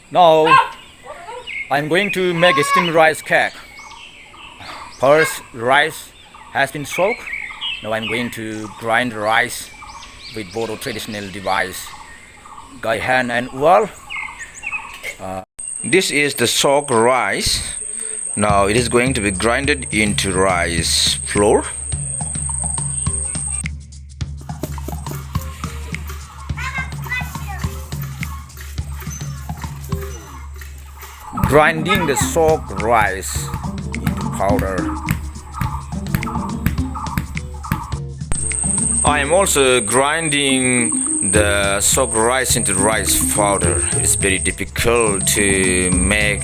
Now I'm going to make a steamed rice cake. First, rice has been soaked. Now I'm going to grind rice with Bodo traditional device, gai hand and wall. This is the soaked rice. Now it is going to be grinded into rice flour. Grinding the soaked rice into powder. I am also grinding the soaked rice into rice powder. It's very difficult to make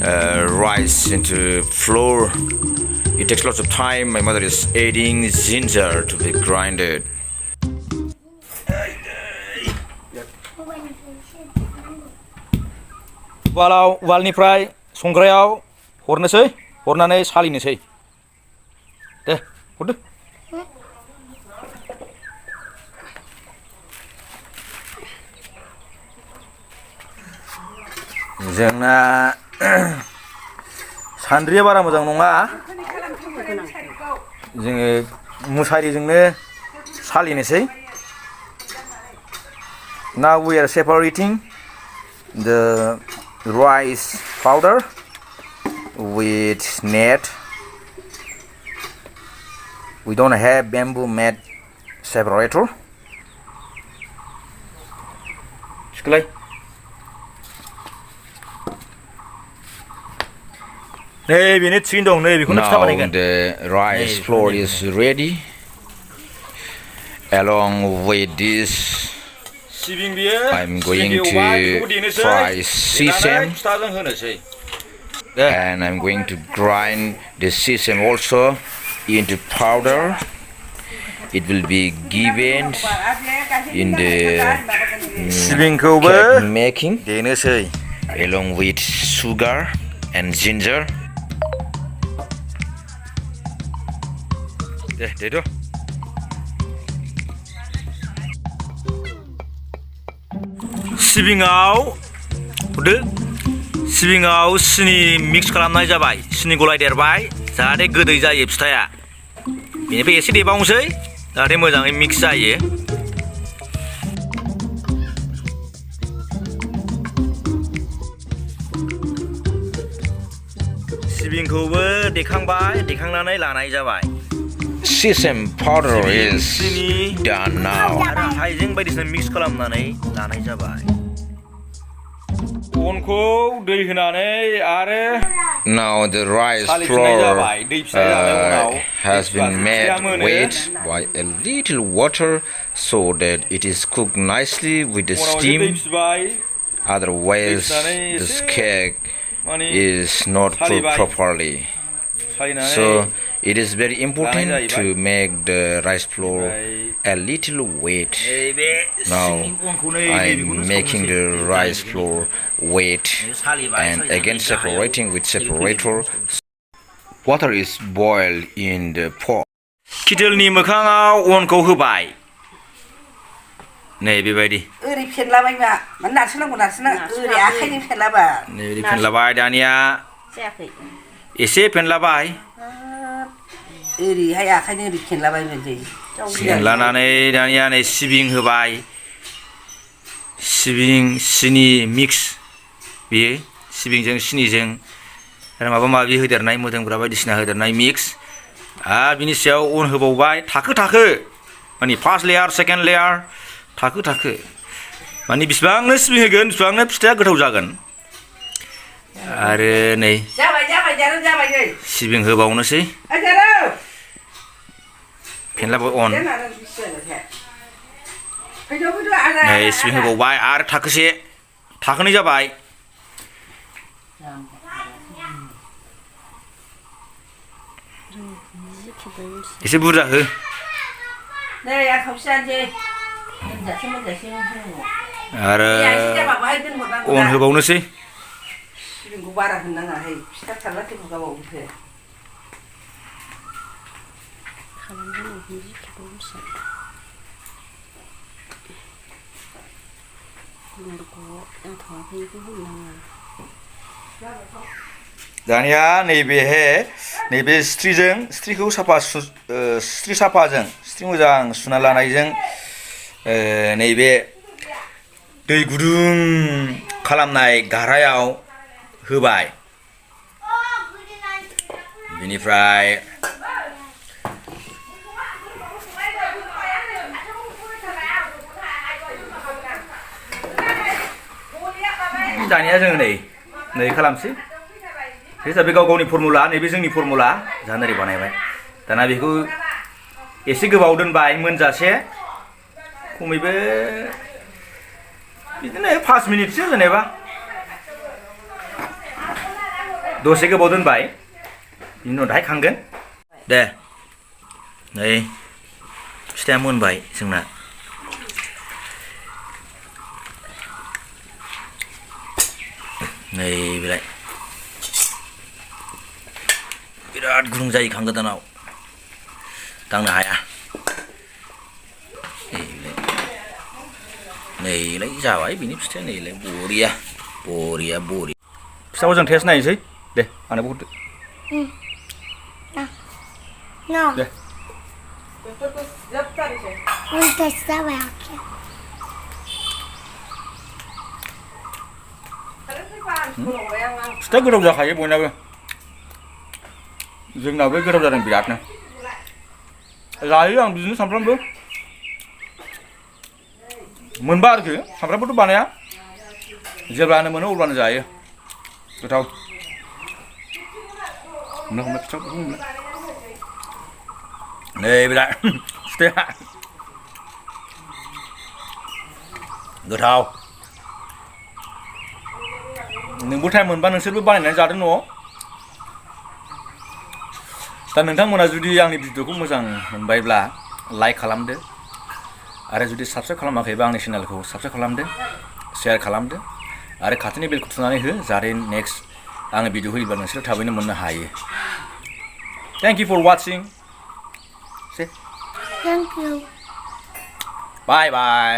rice into flour. It takes lots of time. My mother is adding ginger to be grinded. वालनिफ्राय संग्रायाव हरनोसै हरनानै सालिनोसै दे हरदो जोंना सान्द्रिया बारा मोजां नङा जोङो मुसारिजोंनो सालिनोसै Now we are separating the rice powder with net. We don't have bamboo mat separator. Sekelai. Now the rice flour is ready. Along with this, I'm going to fry sesame, and I'm going to grind the sesame also into powder. It will be given in the cake making along with sugar and ginger. सिबिङाव हरदो सिबिङाव सिनि mix खालामनाय जाबाय सिनि गलायदेरबाय जाहाथे गोदै जायो फिथाया बेनिफ्राय एसे देबावनोसै जाहाथे मोजाङै मिक्स जायो सिबिंखौबो देखांबाय देखांनानै लानाय जाबाय Sesame powder is done now. हाइजें बायदिसिना मिक्स खालामनानै लानाय जाबाय अनखौ दै होनानै आरो Now the rice flour has been made wet by a little water so that it is cooked nicely with the steam. Otherwise, this cake is not cooked properly. So it is very important to make the rice flour a little wet. Now I'm making the rice flour wet and again separating with separator. Water is boiled in the pot. किटेलनि मोखाङाव अनखौ होबाय नै बेबायदि ओरै फेनलाबायबा माने नारसोनांगौ ओरै आखाइजों फेनलाबा नै ओरै फेनलाबाय दानिया जायाखै एसे फेनलाबाय ओरैहाय आखाइजों ओरै फेनलाबायबाय फेनलानानै दानिया नै सिबिं होबाय सिबिं सिनि मिक्स बेयो सिबिंजों सिनिजों आरो माबा माबि होदेरनाय मोदोमग्रा बायदिसिना होदेरनाय मिक्स आरो बिनि सायाव अन होबावबाय थाखो थाखो माने फार्स्ट लेयार सेकेन्ड लेयार थाखो थाखो माने बिसिबांनो सिबिं होगोन बिसिबांनो फिथाया गोथाव जागोन आरो नै सिबिं होबावनोसै फेनलाबाय अन नै सिबिं होबावबाय आरो थाखोसे थाखोनै जाबाय एसे बुरजा हो आरो अन होबावनोसै सिबिंखौ बारा होननाङाहाय फिथा थाला थेवबो गाबावसो दानिया नैबे स्ट्रिखौ स्ट्रि साफाजों स्ट्रि मोजां सुना लानायजों नैबे दै गुदुं खालामनाय गारायाव होबाय बिनिफ्राय दानिया जोङो नै खालामसै बे जाबाय गाव गावनि फर्मुला नैबे जोंनि फर्मुला जाहा नोरै बानायबाय दाना बेखौ एसे गोबाव दोनबाय मोनजासे खमैबो बिदिनो 5 मिनिटसो जेनेबा दसे गोबाव दोनबाय बिनि उनाव दाहाय खांगोन दे नै फिथाया मोनबाय जोंना नै बेलाय बिराद गुदुं जायो खांगोदानाव दांनो हाया नैलाय जाबाय बिनि फिथाया नैलाय बरिया फिथाखौ जों टेस्ट नायनोसै दे आंनोबो हरदो दे फिथा गोथाव जाखायो बयनाबो जोंनाबो गोथाव जादों बिरादनो जायो आं बिदिनो सानफ्रामबो मोनबा आरोखि सानफ्रामबोथ' बानाया जेब्लानो मोनो अब्लानो जायो गोथाव नै बिराद फिथाया गोथाव नोंबो टाइम मोनबा नोंसोरबो बानायनानै जादों न'आव दा नोंथांमोना जुदि आंनि भिडिअखौ मोजां मोनबायब्ला लाइक खालामदो आरो जुदि साबस्क्राइब खालामाखैबा आंनि चेनेलखौ साबस्क्राइब खालामदो शेयार खालामदो आरो खाथिनि बेलखौ थुनानै हो जाहाथे नेक्स्ट आङो भिडिअ होयोब्ला नोंसोरो थाबैनो मोननो हायो थेंक इउ फर वाचिं से Thank you. Bye bye